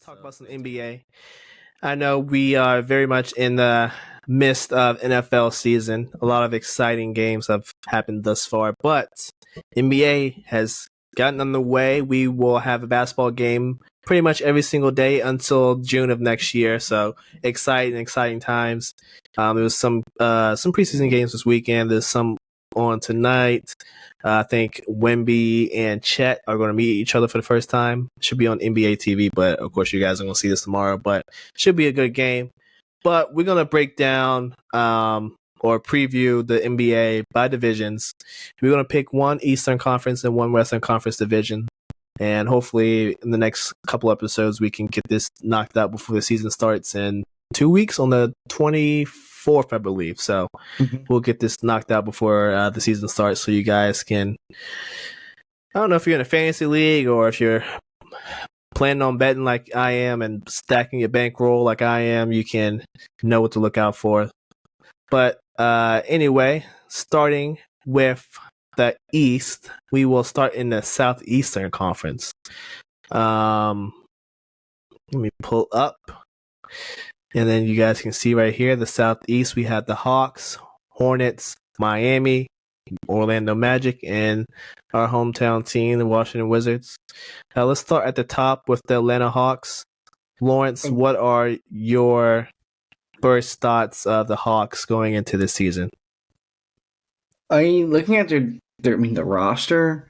talk about some NBA. I know we are very much in the midst of NFL season. A lot of exciting games have happened thus far, but NBA has gotten underway. We will have a basketball game pretty much every single day until June of next year. So exciting times. There was some preseason games this weekend. There's some on tonight. I think Wemby and Chet are going to meet each other for the first time. Should be on NBA TV, but of course you guys are going to see this tomorrow. But should be a good game. But we're going to break down or preview the NBA by divisions. We're going to pick one Eastern Conference and one Western Conference division. And hopefully in the next couple episodes, we can get this knocked out before the season starts in 2 weeks on the 24th, I believe. So we'll get this knocked out before the season starts so you guys can, I don't know if you're in a fantasy league or if you're planning on betting like I am and stacking your bankroll like I am, you can know what to look out for. But anyway, starting with the East, we will start in the Southeastern Conference. Let me pull up. And then you guys can see right here, the Southeast, we have the Hawks, Hornets, Miami, Orlando Magic, and our hometown team, the Washington Wizards. Let's start at the top with the Atlanta Hawks. Lawrence, what are your first thoughts of the Hawks going into this season? I mean, looking at the roster,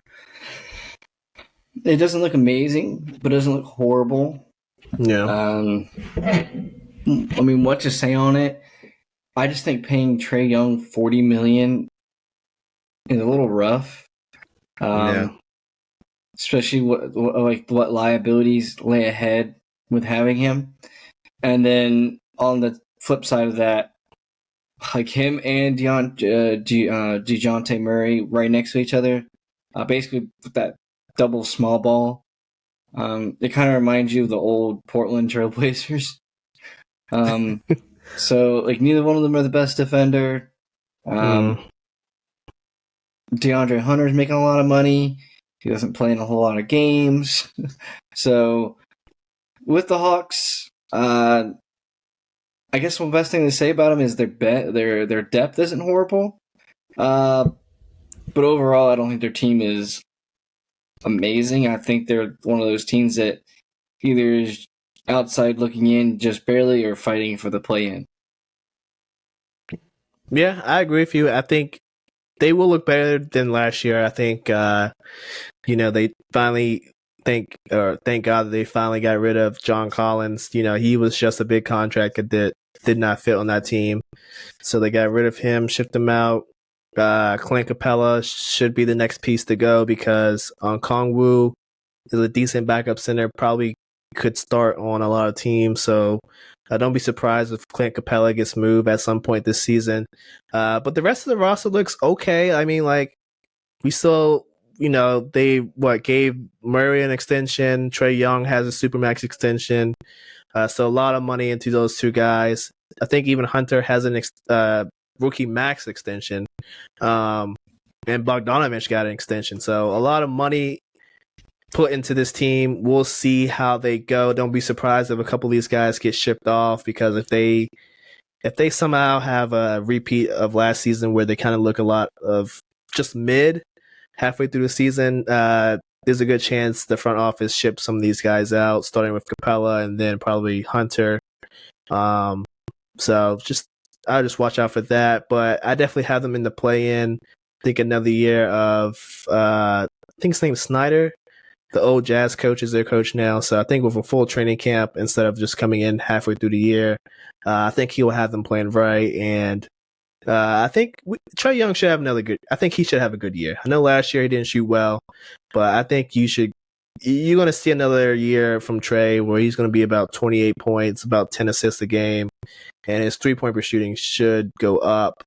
it doesn't look amazing, but it doesn't look horrible. Yeah. I mean, what to say on it? I just think paying Trae Young $40 million is a little rough. Especially what liabilities lay ahead with having him. And then on the flip side of that, like him and DeJounte Murray right next to each other, basically with that double small ball. It kind of reminds you of the old Portland Trailblazers. So like neither one of them are the best defender. DeAndre Hunter's making a lot of money. He doesn't play in a whole lot of games. So with the Hawks, I guess the best thing to say about them is their depth isn't horrible. But overall, I don't think their team is amazing. I think they're one of those teams that either is outside looking in just barely or fighting for the play-in. Yeah, I agree with you. I think they will look better than last year. I think, they finally thank God that they finally got rid of John Collins. He was just a big contract that did not fit on that team. So they got rid of him, shipped him out. Clint Capella should be the next piece to go because Kongwu is a decent backup center, probably could start on a lot of teams. So don't be surprised if Clint Capella gets moved at some point this season. But the rest of the roster looks okay. I mean, we still, they gave Murray an extension. Trae Young has a Supermax extension. So a lot of money into those two guys. I think even Hunter has an rookie max extension. And Bogdanovich got an extension. So a lot of money put into this team. We'll see how they go. Don't be surprised if a couple of these guys get shipped off because if they somehow have a repeat of last season where they kind of look a lot of just mid halfway through the season, there's a good chance the front office ships some of these guys out, starting with Capella and then probably Hunter. So I'll just watch out for that. But I definitely have them in the play-in. I think another year of I think his name is Snyder. The old Jazz coach is their coach now. So I think with a full training camp instead of just coming in halfway through the year, I think he will have them playing right. And I think Trae Young should have I think he should have a good year. I know last year he didn't shoot well, but I think you're going to see another year from Trae where he's going to be about 28 points, about 10 assists a game, and his 3-point per shooting should go up.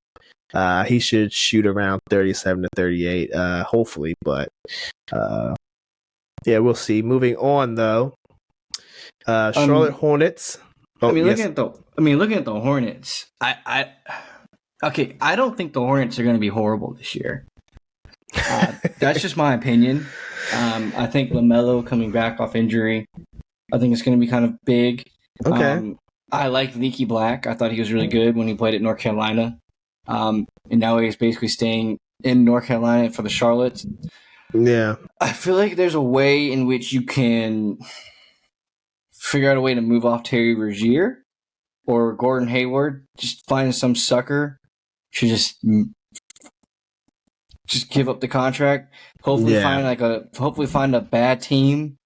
He should shoot around 37 to 38, hopefully, but yeah, we'll see. Moving on, though, Charlotte Hornets. Looking at the Hornets, I don't think the Hornets are going to be horrible this year. That's just my opinion. I think LaMelo coming back off injury I think it's going to be kind of big. Okay. I like Leaky Black. I thought he was really good when he played at North Carolina. And now he's basically staying in North Carolina for the Charlottes. Yeah. I feel like there's a way in which you can figure out a way to move off Terry Rozier or Gordon Hayward. Just find some sucker to just give up the contract. Hopefully find a bad team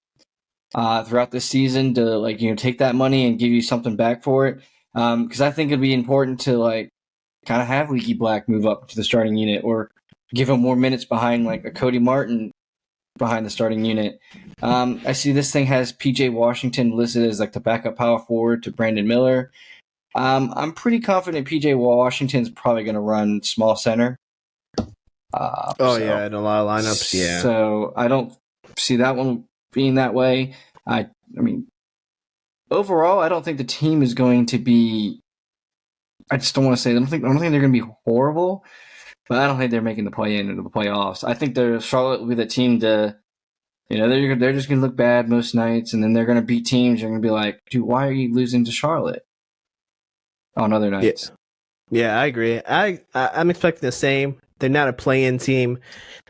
throughout the season to take that money and give you something back for it. Because I think it'd be important to kind of have Leaky Black move up to the starting unit or give him more minutes behind like a Cody Martin behind the starting unit. I see this thing has PJ Washington listed as like the backup power forward to Brandon Miller. I'm pretty confident PJ Washington's probably going to run small center. In a lot of lineups, yeah. So I don't see that one being that way. I mean, overall, I don't think the team is going to be. I just don't want to say. I don't think they're going to be horrible, but I don't think they're making the play in into the playoffs. I think Charlotte will be the team to. They're just going to look bad most nights, and then they're going to beat teams. They're going to be like, dude, why are you losing to Charlotte on other nights? Yeah, I agree. I'm expecting the same. They're not a play-in team.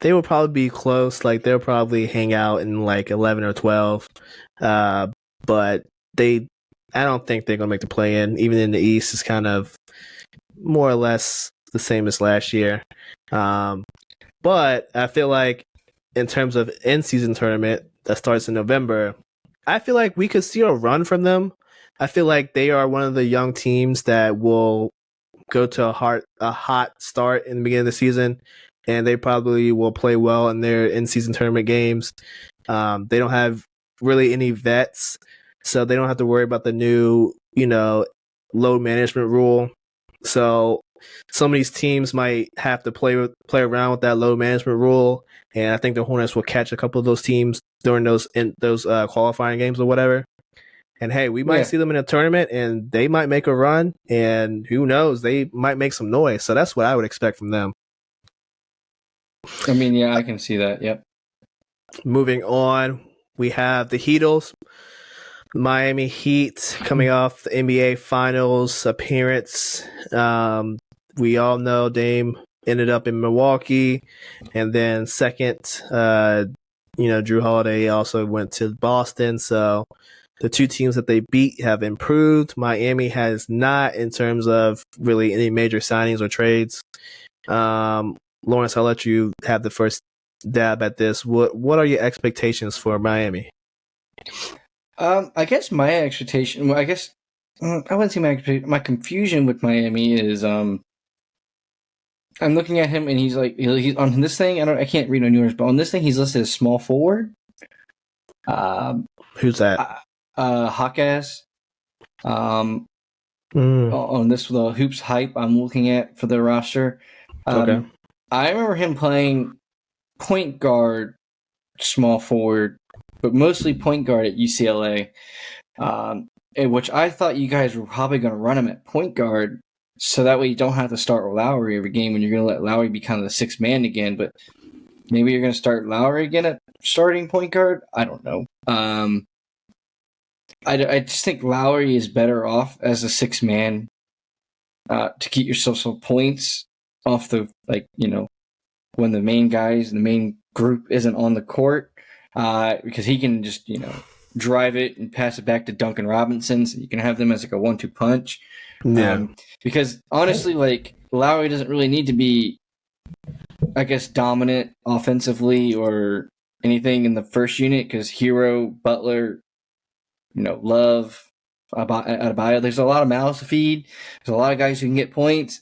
They will probably be close. Like they'll probably hang out in like 11 or 12. But I don't think they're gonna make the play-in. Even in the East, it's kind of more or less the same as last year. But I feel like in terms of in-season tournament that starts in November, I feel like we could see a run from them. I feel like they are one of the young teams that will go to a hot start in the beginning of the season, and they probably will play well in their in-season tournament games. They don't have really any vets, so they don't have to worry about the new, load management rule. So some of these teams might have to play around with that load management rule, and I think the Hornets will catch a couple of those teams during those qualifying games or whatever. And hey, we might see them in a tournament, and they might make a run, and who knows, they might make some noise. So that's what I would expect from them. I mean, yeah, I can see that. Yep. Moving on, we have the Heatles. Miami Heat coming off the NBA Finals appearance. We all know Dame ended up in Milwaukee, and then second, Jrue Holiday also went to Boston. So the two teams that they beat have improved. Miami has not in terms of really any major signings or trades. Lawrence, I'll let you have the first dab at this. What are your expectations for Miami? I guess my expectation. Well, I guess I wouldn't say my confusion with Miami is I'm looking at him and he's on this thing. I can't read on yours, but on this thing he's listed as small forward. Who's that? Hawkes. On this the Hoops Hype I'm looking at for the roster. Okay. I remember him playing point guard, small forward, but mostly point guard at UCLA, which I thought you guys were probably going to run him at point guard, so that way you don't have to start with Lowry every game, and you're going to let Lowry be kind of the sixth man again. But maybe you're going to start Lowry again at starting point guard. I don't know. I just think Lowry is better off as a sixth man to keep yourself some points off the when the main guys, the main group isn't on the court, because he can just drive it and pass it back to Duncan Robinson, so you can have them as like a 1-2 punch. Yeah. Because honestly, Lowry doesn't really need to be, I guess, dominant offensively or anything in the first unit, because Hero, Butler, Love, Adebayo, there's a lot of mouths to feed. There's a lot of guys who can get points.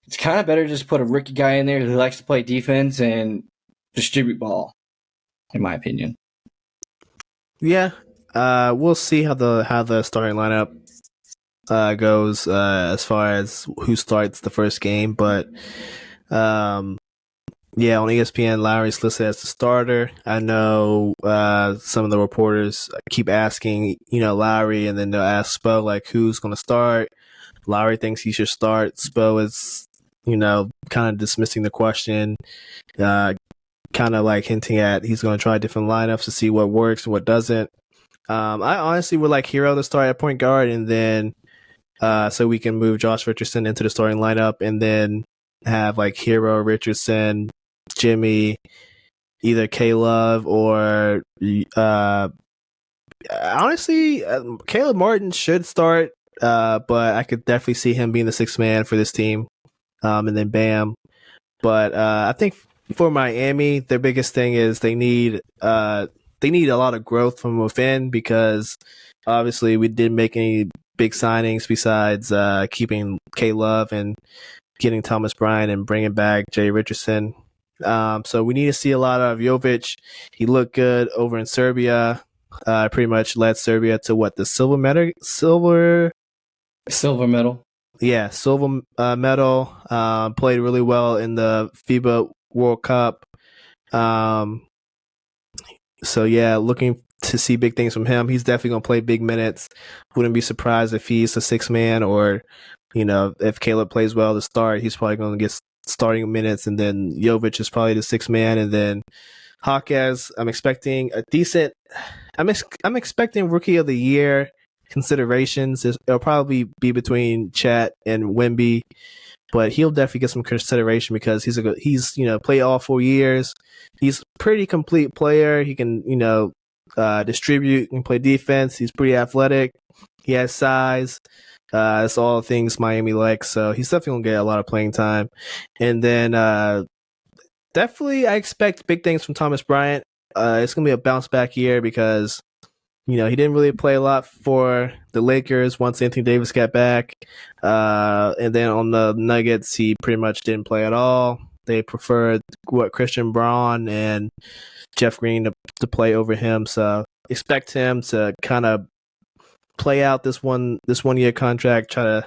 It's kind of better just put a rookie guy in there who likes to play defense and distribute ball, in my opinion. Yeah, we'll see how the starting lineup goes as far as who starts the first game. But on ESPN, Lowry's listed as the starter. I know some of the reporters keep asking, Lowry, and then they'll ask Spo who's going to start. Lowry thinks he should start. Spo is kind of dismissing the question, kind of hinting at he's going to try different lineups to see what works and what doesn't. I honestly would like Hero to start at point guard, and then so we can move Josh Richardson into the starting lineup, and then have like Hero, Richardson, Jimmy, either K Love or honestly, Caleb Martin should start, but I could definitely see him being the sixth man for this team, and then Bam. But I think for Miami, their biggest thing is they need a lot of growth from within, because obviously we didn't make any big signings besides keeping K Love and getting Thomas Bryant and bringing back Jay Richardson. So we need to see a lot of Jovic. He looked good over in Serbia. Pretty much led Serbia to what, the silver medal. Yeah, silver medal. Played really well in the FIBA World Cup. So yeah, looking to see big things from him. He's definitely gonna play big minutes. Wouldn't be surprised if he's the sixth man, or if Caleb plays well to start, he's probably gonna get starting minutes, and then Jovic is probably the sixth man, and then Hawkes, I'm expecting a decent. I'm expecting rookie of the year considerations. It'll probably be between Chet and Wemby, but he'll definitely get some consideration because he's played all 4 years. He's a pretty complete player. He can distribute, can play defense. He's pretty athletic. He has size. That's all things Miami likes. So he's definitely gonna get a lot of playing time. And then definitely I expect big things from Thomas Bryant. It's gonna be a bounce back year because he didn't really play a lot for the Lakers once Anthony Davis got back. And then on the Nuggets, he pretty much didn't play at all. They preferred Christian Braun and Jeff Green to play over him. So expect him to kind of play out this one year contract, try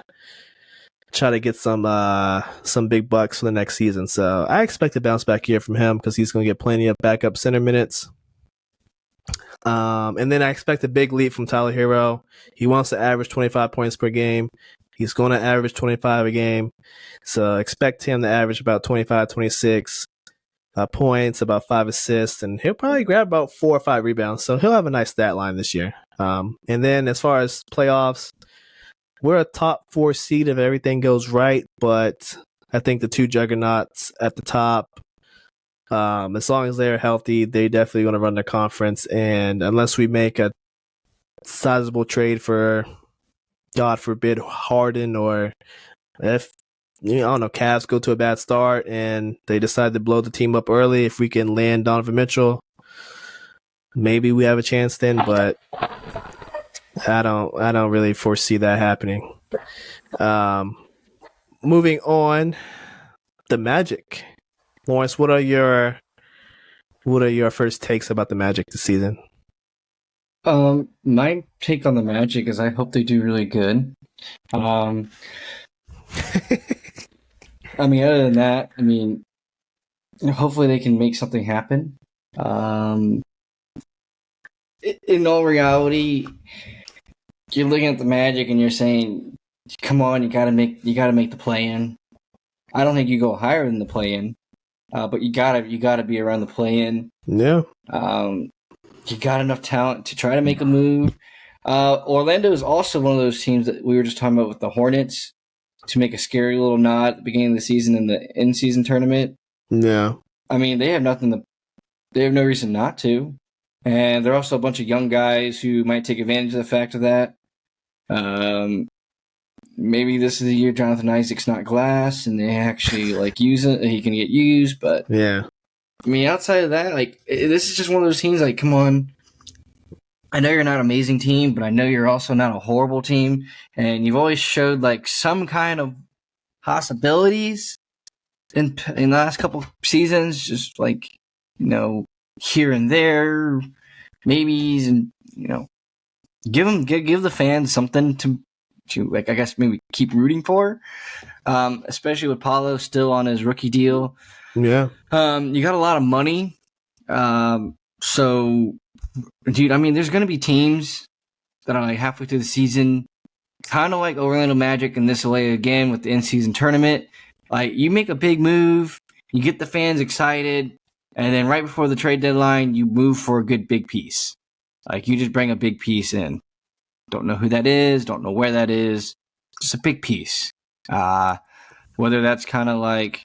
to get some big bucks for the next season. So I expect a bounce back year from him because he's going to get plenty of backup center minutes. And then I expect a big leap from Tyler Hero. He wants to average 25 points per game. He's going to average 25 a game. So expect him to average about 25, 26 points, about 5 assists, and he'll probably grab about 4 or 5 rebounds. So he'll have a nice stat line this year. And then as far as playoffs, we're a top 4 seed if everything goes right, but I think the two juggernauts at the top, as long as they're healthy, they definitely going to run the conference. And unless we make a sizable trade for, God forbid, Harden, or if Cavs go to a bad start and they decide to blow the team up early, if we can land Donovan Mitchell, maybe we have a chance then. But I don't really foresee that happening. Moving on, the Magic. Lawrence, what are your first takes about the Magic this season? My take on the Magic is I hope they do really good. I mean, other than that, hopefully they can make something happen. In all reality, you're looking at the Magic and you're saying, "Come on, you gotta make the play-in." I don't think you go higher than the play-in, but you gotta be around the play-in. Yeah. You got enough talent to try to make a move. Orlando is also one of those teams that we were just talking about with the Hornets to make a scary little nod at the beginning of the season in the in-season tournament. Yeah. I mean, they have no reason not to. And they're also a bunch of young guys who might take advantage of the fact of that. Maybe this is the year Jonathan Isaac's not glass and they actually use it. He can get used, but yeah. I mean, outside of that, this is just one of those teams. Come on. I know you're not an amazing team, but I know you're also not a horrible team, and you've always showed some kind of possibilities in the last couple seasons. Just here and there, maybes, and give the fans something to I guess maybe keep rooting for. Especially with Paulo still on his rookie deal. Yeah. You got a lot of money. So, dude, there's going to be teams that are halfway through the season, kind of like Orlando Magic and this way again with the in-season tournament. You make a big move, you get the fans excited, and then right before the trade deadline, you move for a good big piece. Like, you just bring a big piece in. Don't know who that is. Don't know where that is. Just a big piece. Whether that's kind of like,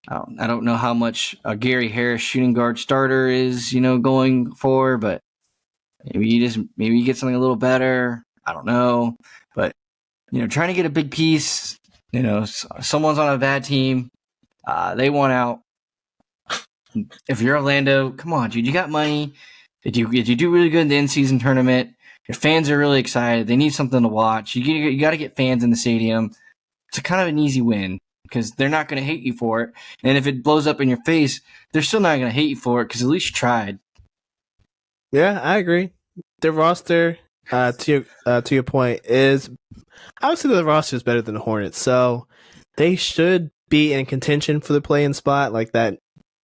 I don't know how much a Gary Harris shooting guard starter is, going for, but maybe you get something a little better. I don't know. But, trying to get a big piece, someone's on a bad team. They want out. If you're Orlando, come on, dude, you got money. If you do really good in the in-season tournament, your fans are really excited. They need something to watch. You got to get fans in the stadium. It's a kind of an easy win because they're not going to hate you for it. And if it blows up in your face, they're still not going to hate you for it because at least you tried. Yeah, I agree. The roster, to your point, is obviously the roster is better than the Hornets, so they should be in contention for the play-in spot, like that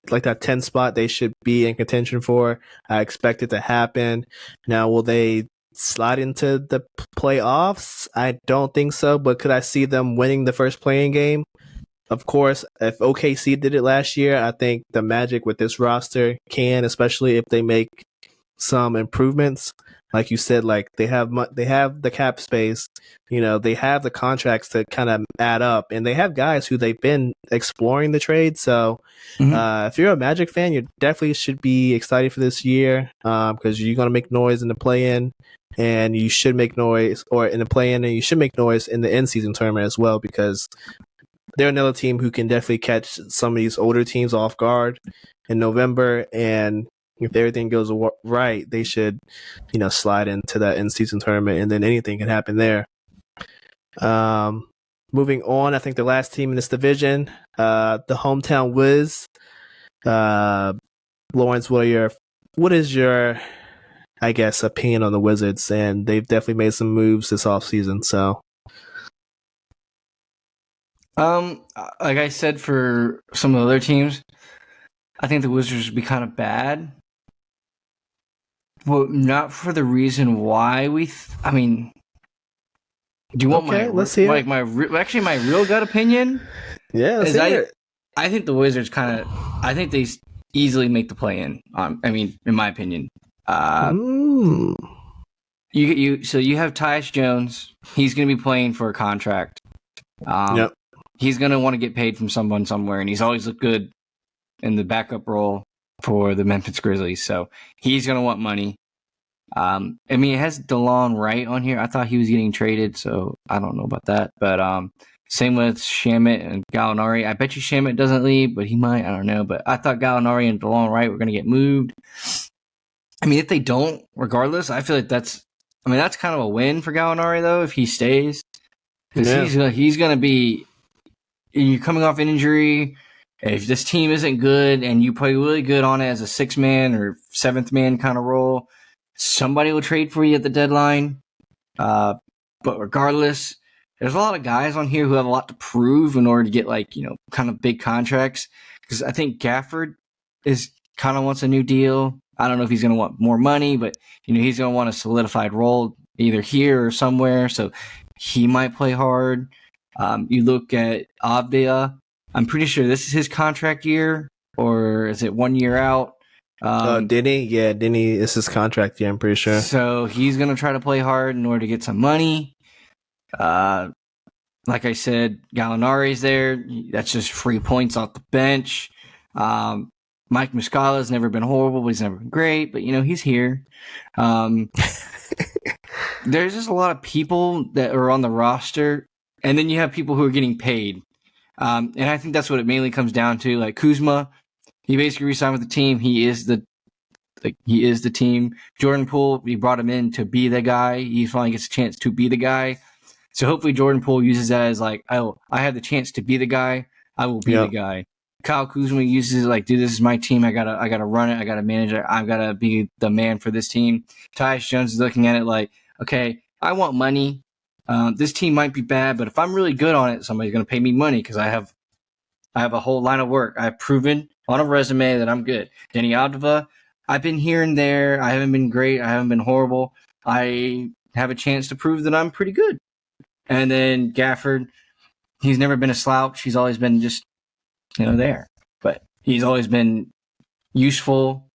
10 spot. They should be in contention for. I expect it to happen. Now, will they slide into the playoffs? I don't think so, but could I see them winning the first play-in game? Of course, if OKC did it last year, I think the Magic with this roster can, especially if they make some improvements. Like you said, like they have the cap space, they have the contracts to kind of add up, and they have guys who they've been exploring the trade. So, if you're a Magic fan, you definitely should be excited for this year because you're gonna make noise in the play-in, and you should make noise in the play-in, and you should make noise in the in-season tournament as well because they're another team who can definitely catch some of these older teams off guard in November. And if everything goes right, they should, slide into that in-season tournament, and then anything can happen there. Moving on, I think the last team in this division, the hometown Wiz. Lawrence, what is your, I guess, opinion on the Wizards? And they've definitely made some moves this offseason, so. Like I said, for some of the other teams, I think the Wizards would be kind of bad. Well, not for the reason why I mean, do you want let's hear my real gut opinion? Yeah, let's hear it. I think the Wizards I think they easily make the play-in. In my opinion. So you have Tyus Jones. He's going to be playing for a contract. Yep. He's going to want to get paid from someone somewhere, and he's always looked good in the backup role for the Memphis Grizzlies. So he's going to want money. It has DeLon Wright on here. I thought he was getting traded, so I don't know about that. But same with Shamet and Gallinari. I bet you Shamet doesn't leave, but he might. I don't know. But I thought Gallinari and DeLon Wright were going to get moved. If they don't, regardless, I feel like that's kind of a win for Gallinari, though, if he stays. Because he's going to be... You're coming off an injury. If this team isn't good and you play really good on it as a 6-man or 7th-man kind of role, somebody will trade for you at the deadline. But regardless, there's a lot of guys on here who have a lot to prove in order to get, kind of big contracts. Because I think Gafford kind of wants a new deal. I don't know if he's going to want more money, but, he's going to want a solidified role either here or somewhere. So he might play hard. You look at Avdia. I'm pretty sure this is his contract year, or is it 1 year out? Denny? Yeah, Denny is his contract year, I'm pretty sure. So he's going to try to play hard in order to get some money. Like I said, Gallinari's there. That's just free points off the bench. Mike Muscala's never been horrible, but he's never been great. But, he's here. There's just a lot of people that are on the roster. And then you have people who are getting paid. And I think that's what it mainly comes down to. Like Kuzma, he basically re-signed with the team. He is the team. Jordan Poole, we brought him in to be the guy. He finally gets a chance to be the guy. So hopefully Jordan Poole uses that as I have the chance to be the guy. I will be the guy. Kyle Kuzma uses it dude, this is my team. I gotta run it. I gotta manage it. I've gotta be the man for this team. Tyus Jones is looking at it okay, I want money. This team might be bad, but if I'm really good on it, somebody's going to pay me money because I have a whole line of work. I've proven on a resume that I'm good. Denny Avdia, I've been here and there. I haven't been great. I haven't been horrible. I have a chance to prove that I'm pretty good. And then Gafford, he's never been a slouch. He's always been just, there. But he's always been useful.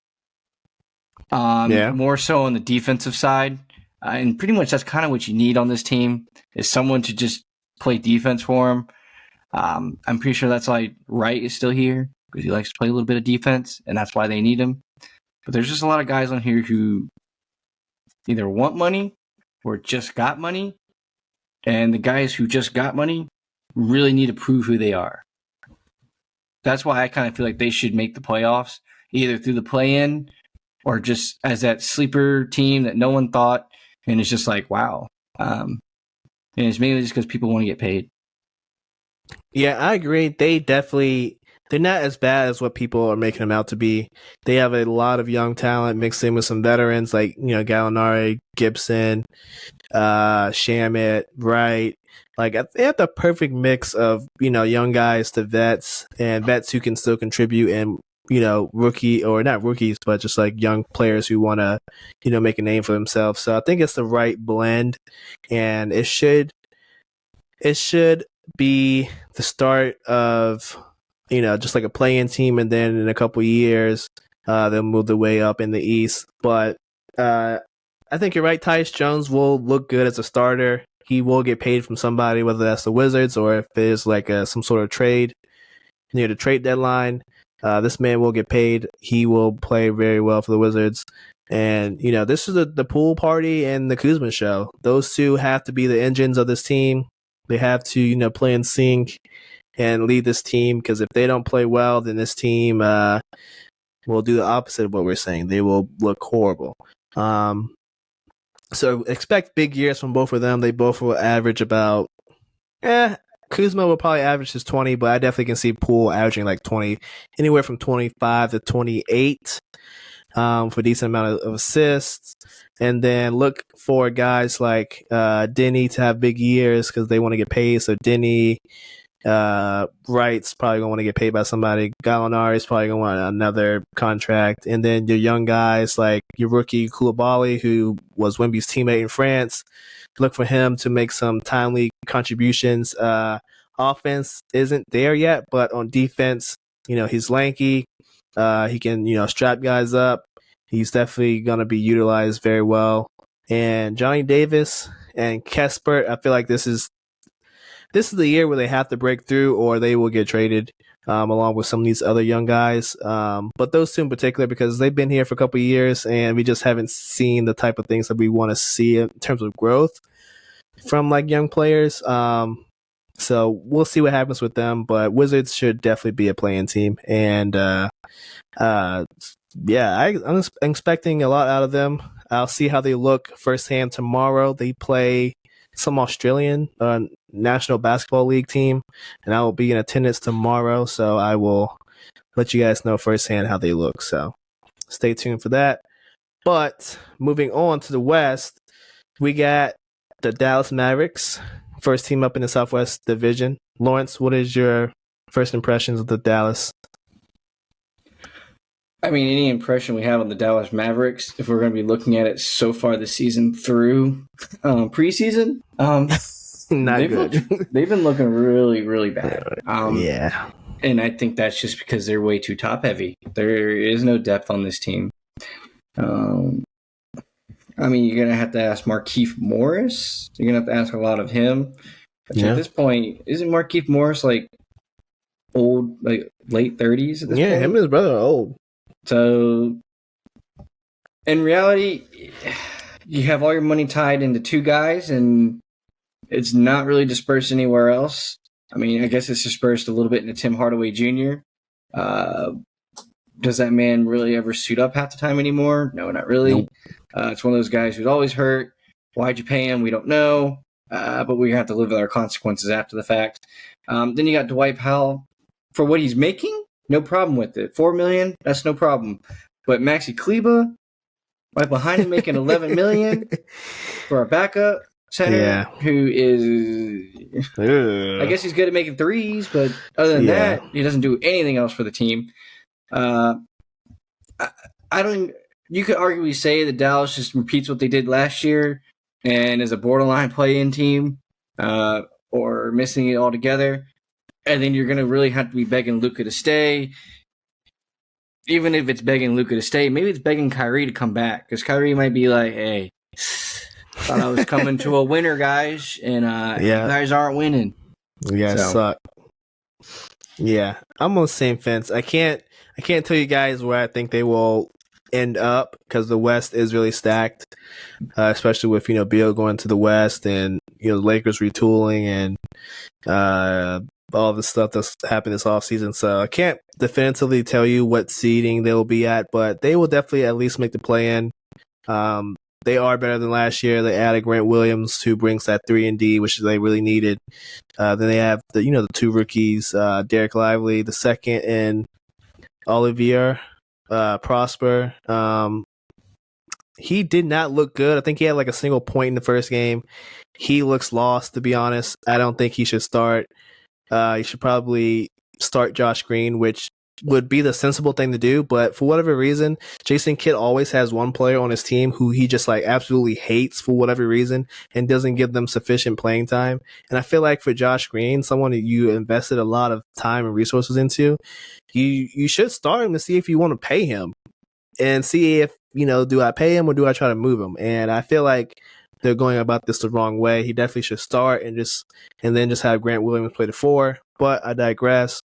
More so on the defensive side. And pretty much that's kind of what you need on this team is someone to just play defense for him. I'm pretty sure that's why Wright is still here because he likes to play a little bit of defense, and that's why they need him. But there's just a lot of guys on here who either want money or just got money, and the guys who just got money really need to prove who they are. That's why I kind of feel like they should make the playoffs, either through the play-in or just as that sleeper team that no one thought, and it's just like, wow. And it's mainly just because people want to get paid. Yeah, I agree. They're not as bad as what people are making them out to be. They have a lot of young talent mixed in with some veterans like, Gallinari, Gibson, Shamet, Wright. Like, they have the perfect mix of, young guys to vets and vets who can still contribute and, rookie or not rookies, but just like young players who want to, make a name for themselves. So I think it's the right blend, and it should be the start of, just like a play-in team, and then in a couple years, they'll move their way up in the East. But I think you're right. Tyus Jones will look good as a starter. He will get paid from somebody, whether that's the Wizards or if there's like some sort of trade near the trade deadline. This man will get paid. He will play very well for the Wizards. And, this is the Poole party and the Kuzma show. Those two have to be the engines of this team. They have to, play in sync and lead this team, because if they don't play well, then this team will do the opposite of what we're saying. They will look horrible. So expect big years from both of them. They both will average about, Kuzma will probably average his 20, but I definitely can see Poole averaging like 20, anywhere from 25 to 28 for a decent amount of assists. And then look for guys like Denny to have big years because they want to get paid. So Denny, Wright's probably gonna want to get paid by somebody. Gallinari's probably gonna want another contract, and then your young guys like your rookie Koulibaly, who was Wemby's teammate in France. Look for him to make some timely contributions. Offense isn't there yet, but on defense, he's lanky. He can strap guys up. He's definitely gonna be utilized very well. And Johnny Davis and Kesper, I feel like this is the year where they have to break through or they will get traded along with some of these other young guys. But those two in particular, because they've been here for a couple of years and we just haven't seen the type of things that we want to see in terms of growth from like young players. So we'll see what happens with them, but Wizards should definitely be a play-in team. And I'm expecting a lot out of them. I'll see how they look firsthand tomorrow. They play some Australian National Basketball League team, and I will be in attendance tomorrow, so I will let you guys know firsthand how they look. So stay tuned for that. But moving on to the West, we got the Dallas Mavericks, first team up in the Southwest Division. Lawrence, what is your first impressions of the Dallas? I mean, any impression we have on the Dallas Mavericks, if we're going to be looking at it so far this season through preseason, not good. They've been looking really, really bad. Yeah. And I think that's just because they're way too top heavy. There is no depth on this team. I mean, you're going to have to ask Markieff Morris. You're going to have to ask a lot of him. But at this point, isn't Markieff Morris like old, like late 30s at this point? Yeah, him and his brother are old. So, in reality, you have all your money tied into two guys, and it's not really dispersed anywhere else. I mean, I guess it's dispersed a little bit into Tim Hardaway Jr. Does that man really ever suit up half the time anymore? No, not really. Nope. It's one of those guys who's always hurt. Why'd you pay him? We don't know. But we have to live with our consequences after the fact. Then you got Dwight Powell. For what he's making, no problem with it. $4 million, that's no problem. But Maxi Kleber, right behind him, making $11 million for our backup center, who is, I guess he's good at making threes, but other than that, he doesn't do anything else for the team. I don't. You could arguably say that Dallas just repeats what they did last year and is a borderline play-in team, or missing it altogether. And then you're going to really have to be begging Luka to stay. even if it's begging Luka to stay, maybe it's begging Kyrie to come back, because Kyrie might be like, "Hey, thought I was coming to a winner, guys, and you guys aren't winning." Yeah, suck. Yeah, I'm on the same fence. I can't tell you guys where I think they will end up, because the West is really stacked, especially with Beal going to the West, and the Lakers retooling, and all the stuff that's happened this offseason. So I can't definitively tell you what seeding they will be at, but they will definitely at least make the play-in. They are better than last year. They added Grant Williams, who brings that 3-and-D, which they really needed. Then they have the two rookies, Derek Lively, the second, and Olivier Prosper. He did not look good. I think he had like a single point in the first game. He looks lost, to be honest. I don't think he should start. You should probably start Josh Green, which would be the sensible thing to do, but for whatever reason, Jason Kidd always has one player on his team who he just like absolutely hates for whatever reason and doesn't give them sufficient playing time. And I feel like for Josh Green, someone that you invested a lot of time and resources into, you should start him to see if you want to pay him and see if, do I pay him or do I try to move him? And I feel like they're going about this the wrong way. He definitely should start and then just have Grant Williams play the 4, but I digress.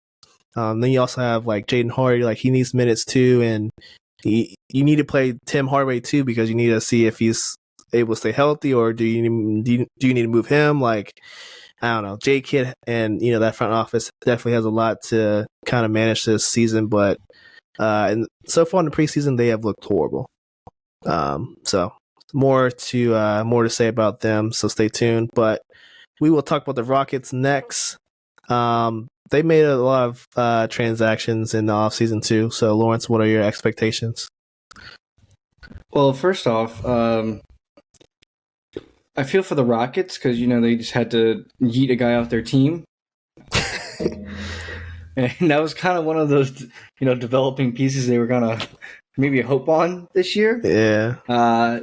Then you also have like Jaden Hardy, like he needs minutes too, and you need to play Tim Hardaway too, because you need to see if he's able to stay healthy, or do you need to move him? Like, I don't know. J Kidd and that front office definitely has a lot to kind of manage this season, but and so far in the preseason they have looked horrible. So more to say about them. So stay tuned. But we will talk about the Rockets next. They made a lot of transactions in the offseason too. So, Lawrence, what are your expectations? Well, first off, I feel for the Rockets because, they just had to yeet a guy off their team. And that was kind of one of those, developing pieces they were going to maybe hope on this year. Yeah. I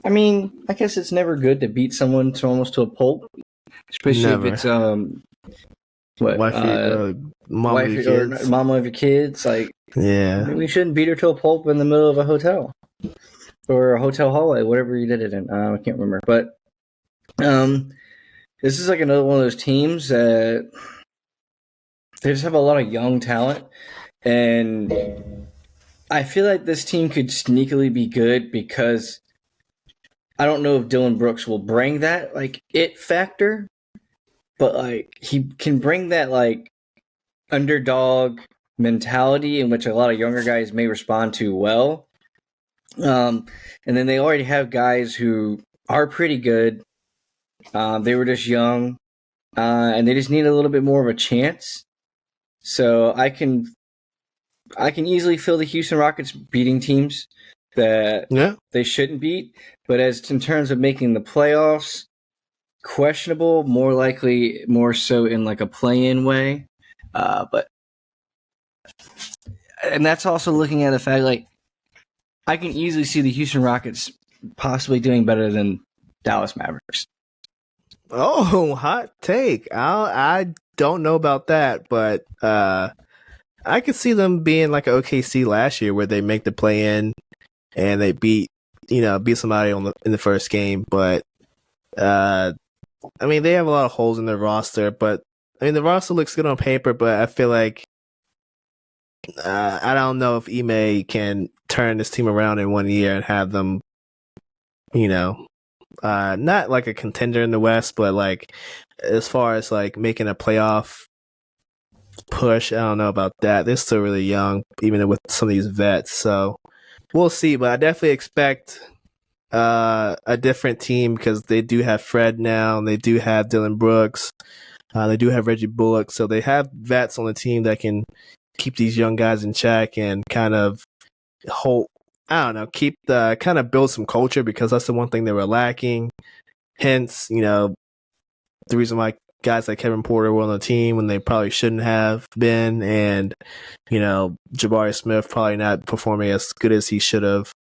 mean, I guess it's never good to beat someone almost to a pulp, especially if it's mama of your kids. Like, yeah, we shouldn't beat her to a pulp in the middle of a hotel or a hotel hallway, whatever you did it in. I can't remember, but this is like another one of those teams that they just have a lot of young talent, and I feel like this team could sneakily be good because I don't know if Dylan Brooks will bring that like it factor. But like he can bring that like underdog mentality in which a lot of younger guys may respond to well. And then they already have guys who are pretty good. They were just young, and they just need a little bit more of a chance. So I can easily feel the Houston Rockets beating teams that they shouldn't beat. But as in terms of making the playoffs, questionable, more likely, more so in like a play-in way. And that's also looking at the fact like I can easily see the Houston Rockets possibly doing better than Dallas Mavericks. Oh, hot take. I don't know about that, but I could see them being like an OKC last year where they make the play-in and they beat somebody in the first game, but I mean, they have a lot of holes in their roster, but I mean, the roster looks good on paper, but I feel like I don't know if Ime can turn this team around in 1 year and have them, not like a contender in the West, but like as far as like making a playoff push, I don't know about that. They're still really young, even with some of these vets, so we'll see. But I definitely expect a different team because they do have Fred now, and they do have Dylan Brooks, they do have Reggie Bullock, so they have vets on the team that can keep these young guys in check and kind of keep the kind of build some culture, because that's the one thing they were lacking. Hence, the reason why guys like Kevin Porter were on the team when they probably shouldn't have been, and Jabari Smith probably not performing as good as he should have.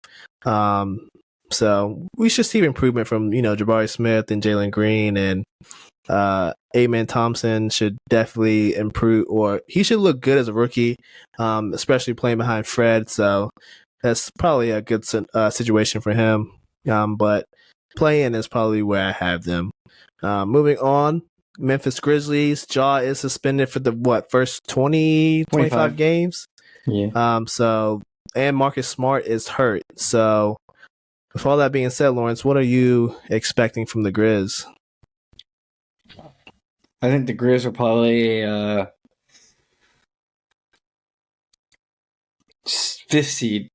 So we should see improvement from, Jabari Smith and Jalen Green, and Amen Thompson should definitely improve, or he should look good as a rookie, especially playing behind Fred. So that's probably a good situation for him. But playing is probably where I have them. Moving on, Memphis Grizzlies. Ja is suspended for the first 25 games. Yeah. And Marcus Smart is hurt. So with all that being said, Lawrence, what are you expecting from the Grizz? I think the Grizz are probably fifth seed.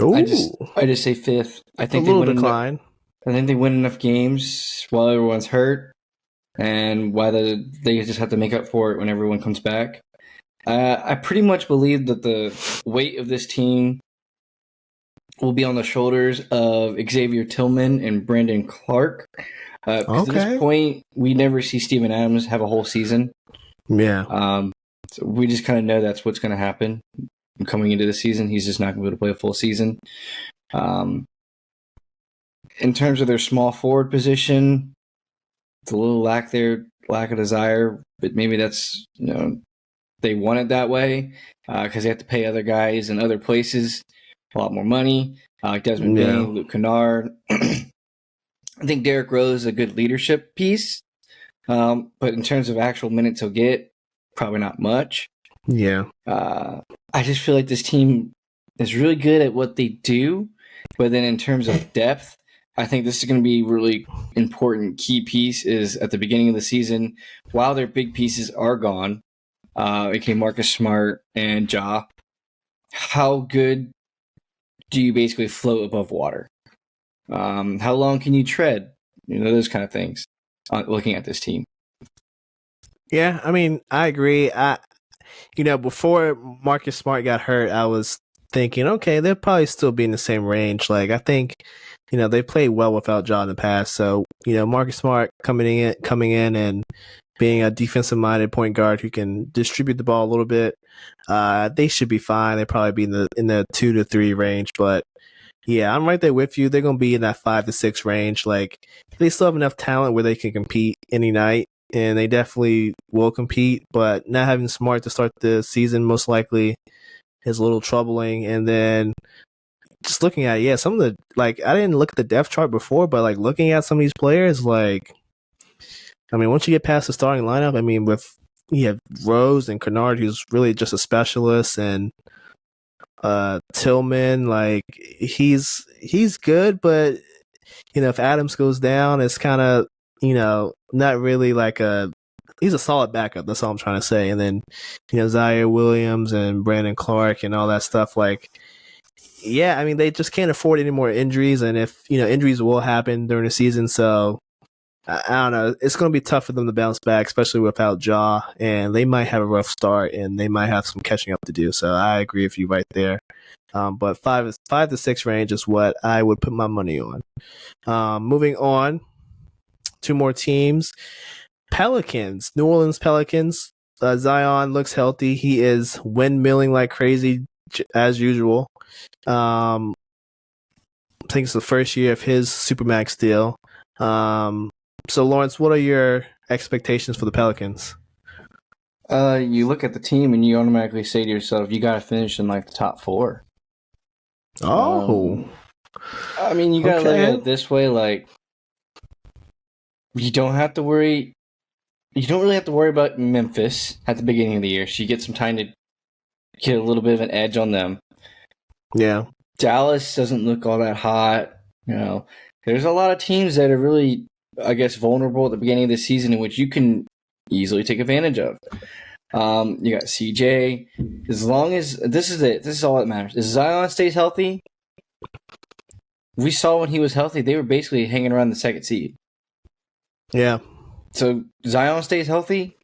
Ooh, I just say fifth. I think a little decline. I think they win enough games while everyone's hurt, and they just have to make up for it when everyone comes back. I pretty much believe that the weight of this team will be on the shoulders of Xavier Tillman and Brandon Clark. At this point, we never see Steven Adams have a whole season. Yeah. So we just kind of know that's what's going to happen coming into the season. He's just not going to be able to play a full season. In terms of their small forward position, it's a little lack of desire, but maybe that's, they want it that way because they have to pay other guys in other places a lot more money, like Desmond Bain, Luke Kennard. I think Derrick Rose is a good leadership piece, but in terms of actual minutes he'll get, probably not much. Yeah. I just feel like this team is really good at what they do, but then in terms of depth, I think this is going to be really important key piece is at the beginning of the season, while their big pieces are gone, aka Marcus Smart and Ja, how good do you basically float above water? How long can you tread? Those kind of things. Looking at this team. Yeah, I mean, I agree. Before Marcus Smart got hurt, I was thinking, okay, they'll probably still be in the same range. Like, I think, they played well without Ja in the past. So, Marcus Smart coming in and being a defensive-minded point guard who can distribute the ball a little bit, they should be fine. They'll probably be in the 2 to 3 range. But yeah, I'm right there with you. They're gonna be in that 5 to 6 range. Like, they still have enough talent where they can compete any night, and they definitely will compete. But not having Smart to start the season most likely is a little troubling. And then just looking at some of the I didn't look at the depth chart before, but looking at some of these players, once you get past the starting lineup, you have Rose and Kennard, who's really just a specialist, and Tillman, he's good, but if Adams goes down, it's kind of not really he's a solid backup. That's all I'm trying to say. And then Zaire Williams and Brandon Clark and all that stuff. They just can't afford any more injuries, and if injuries will happen during the season, so I don't know. It's going to be tough for them to bounce back, especially without Ja, and they might have a rough start, and they might have some catching up to do. So I agree with you right there. But 5 to 6 range is what I would put my money on. Moving on, 2 more teams. Pelicans, New Orleans Pelicans. Zion looks healthy. He is windmilling like crazy as usual. I think it's the first year of his Supermax deal. So, Lawrence, what are your expectations for the Pelicans? You look at the team and you automatically say to yourself, you got to finish in the top 4. Oh. You got to look at it this way. You don't have to worry. You don't really have to worry about Memphis at the beginning of the year. So you get some time to get a little bit of an edge on them. Yeah. Dallas doesn't look all that hot. There's a lot of teams that are really, I guess, vulnerable at the beginning of the season in which you can easily take advantage of. You got CJ. As long as this is all that matters. If Zion stays healthy, we saw when he was healthy, they were basically hanging around the 2nd seed. Yeah. So Zion stays healthy,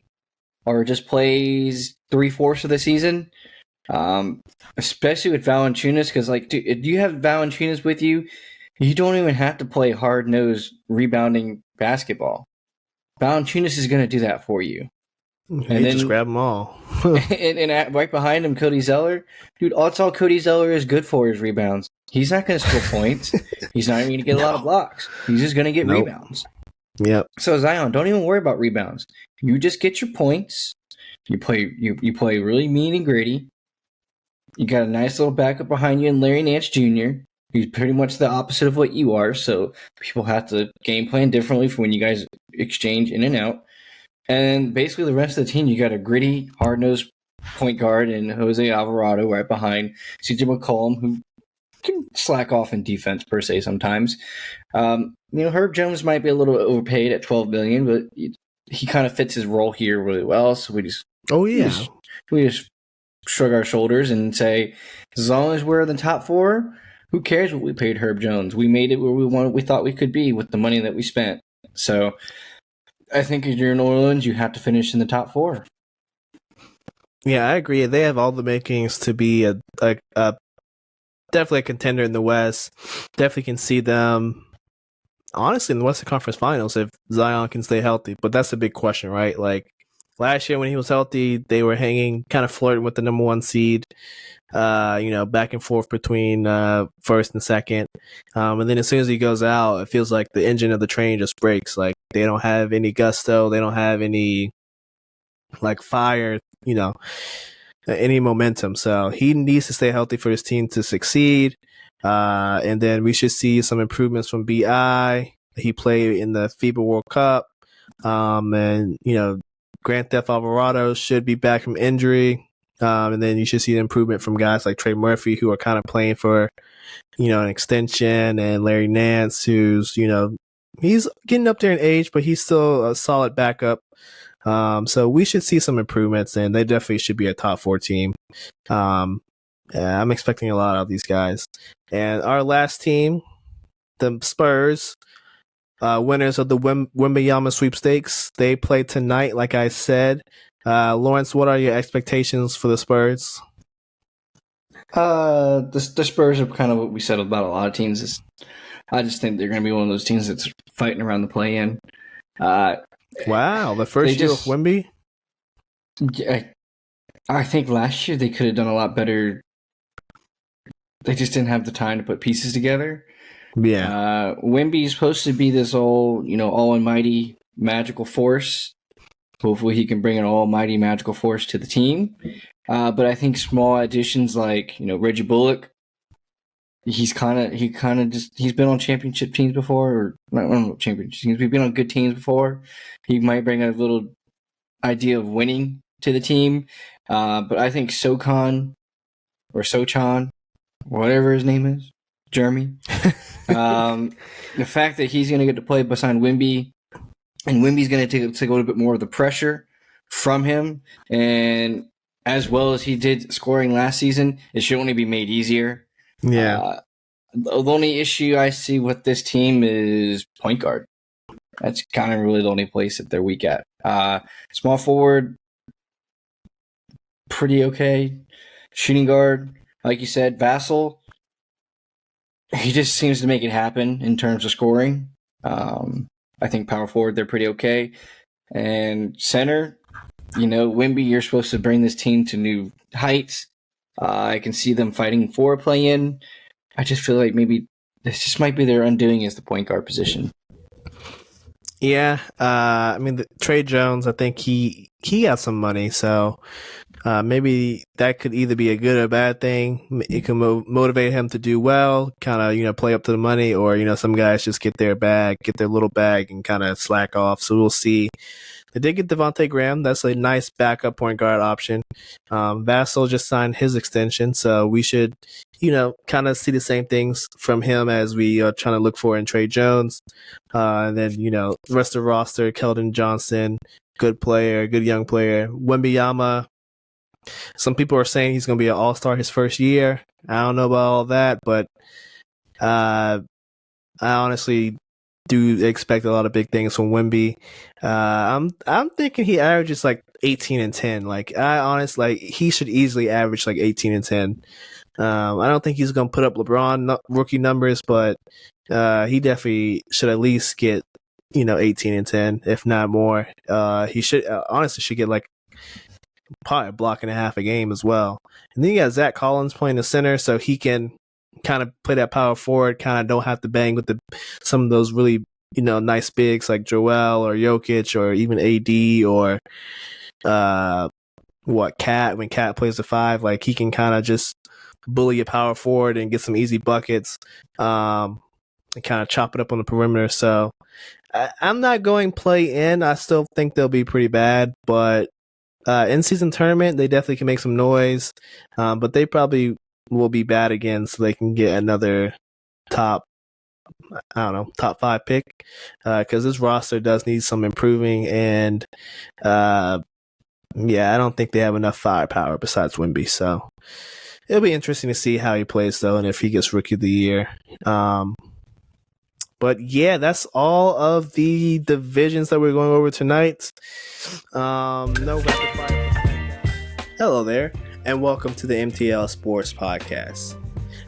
or just plays 3/4 of the season. Especially with Valanciunas, because if you have Valanciunas with you, you don't even have to play hard-nosed rebounding basketball. Valanciunas is going to do that for you. He just then grab them all. and right behind him, Cody Zeller. Dude, that's all Cody Zeller is good for is rebounds. He's not going to score points. He's not even going to get a lot of blocks. He's just going to get rebounds. Yep. So Zion, don't even worry about rebounds. You just get your points. You play really mean and gritty. You got a nice little backup behind you in Larry Nance Jr. He's pretty much the opposite of what you are. So people have to game plan differently for when you guys exchange in and out. And basically the rest of the team, you got a gritty, hard-nosed point guard in Jose Alvarado right behind CJ McCollum, who can slack off in defense per se sometimes. Herb Jones might be a little overpaid at $12 million, but he kind of fits his role here really well. So we just shrug our shoulders and say, as long as we're in the top four, who cares what we paid Herb Jones? We made it where we thought we could be with the money that we spent. So I think if you're in New Orleans, you have to finish in the top four. Yeah, I agree. They have all the makings to be a definitely a contender in the West. Definitely can see them, honestly, in the Western Conference Finals if Zion can stay healthy. But that's a big question, right? Like last year when he was healthy, they were hanging, kind of flirting with the number one seed. Back and forth between first and second. And then as soon as he goes out, it feels like the engine of the train just breaks. Like they don't have any gusto. They don't have any like fire, any momentum. So he needs to stay healthy for his team to succeed. And then we should see some improvements from BI. He played in the FIBA World Cup. And Grand Theft Alvarado should be back from injury. And then you should see an improvement from guys like Trey Murphy, who are kind of playing for, an extension, and Larry Nance, who's, he's getting up there in age, but he's still a solid backup. So we should see some improvements, and they definitely should be a top four team. I'm expecting a lot out of these guys. And our last team, the Spurs, winners of the Wembanyama sweepstakes, they play tonight, like I said. Lawrence, what are your expectations for the Spurs? The Spurs are kind of what we said about a lot of teams. I just think they're going to be one of those teams that's fighting around the play-in. Wow, the first year of Wemby? I think last year they could have done a lot better. They just didn't have the time to put pieces together. Yeah. Wemby is supposed to be this almighty magical force. Hopefully he can bring an almighty magical force to the team. But I think small additions like, Reggie Bullock, he's been on championship teams before, or not championship teams, he's been on good teams before. He might bring a little idea of winning to the team. But I think Sochan, whatever his name is, Jeremy, the fact that he's going to get to play beside Wemby, and Wemby's going to take a little bit more of the pressure from him, and as well as he did scoring last season, it should only be made easier. Yeah. The only issue I see with this team is point guard. That's kind of really the only place that they're weak at. Small forward, pretty okay. Shooting guard, like you said, Vassell, he just seems to make it happen in terms of scoring. I think power forward, they're pretty okay. And center, Wemby, you're supposed to bring this team to new heights. I can see them fighting for a play-in. I just feel like maybe this just might be their undoing as the point guard position. Yeah. Trey Jones, I think he has some money, so maybe that could either be a good or bad thing. It can motivate him to do well, kind of, play up to the money, or, some guys just get their little bag and kind of slack off. So we'll see. They did get Devontae Graham. That's a nice backup point guard option. Vassell just signed his extension, so we should, kind of see the same things from him as we are trying to look for in Trey Jones. And then, the rest of the roster, Keldon Johnson, good player, good young player. Wembanyama, some people are saying he's going to be an all-star his first year. I don't know about all that, but I honestly do expect a lot of big things from Wemby. I'm thinking he averages like 18 and 10. He should easily average like 18 and 10. I don't think he's going to put up LeBron rookie numbers, but he definitely should at least get 18 and 10, if not more. He should honestly get like probably a block and a half a game as well. And then you got Zach Collins playing the center, so he can kind of play that power forward, kind of don't have to bang with some of those really, nice bigs like Joel or Jokic or even AD or Cat. When Cat plays the 5, like he can kind of just bully a power forward and get some easy buckets, and kind of chop it up on the perimeter. So I'm not going play in. I still think they'll be pretty bad, but in season tournament they definitely can make some noise. But they probably will be bad again, so they can get another top 5 pick, because this roster does need some improving, and I don't think they have enough firepower besides Wemby. So it'll be interesting to see how he plays though, and if he gets Rookie of the Year. But yeah, that's all of the divisions that we're going over tonight. No rapid fire. Hello there, and welcome to the MTL Sports Podcast.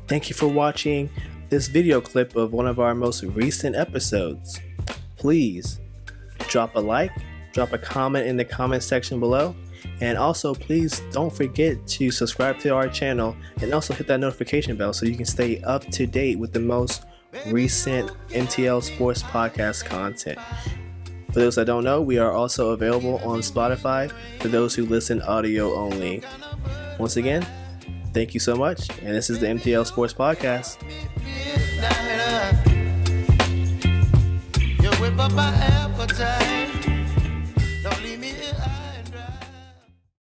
Thank you for watching this video clip of one of our most recent episodes. Please drop a like, drop a comment in the comment section below, and also please don't forget to subscribe to our channel and also hit that notification bell so you can stay up to date with the most recent MTL Sports Podcast content. For those that don't know, we are also available on Spotify for those who listen audio only. Once again, thank you so much, and this is the MTL Sports Podcast. You whip up my appetite. Don't leave me here.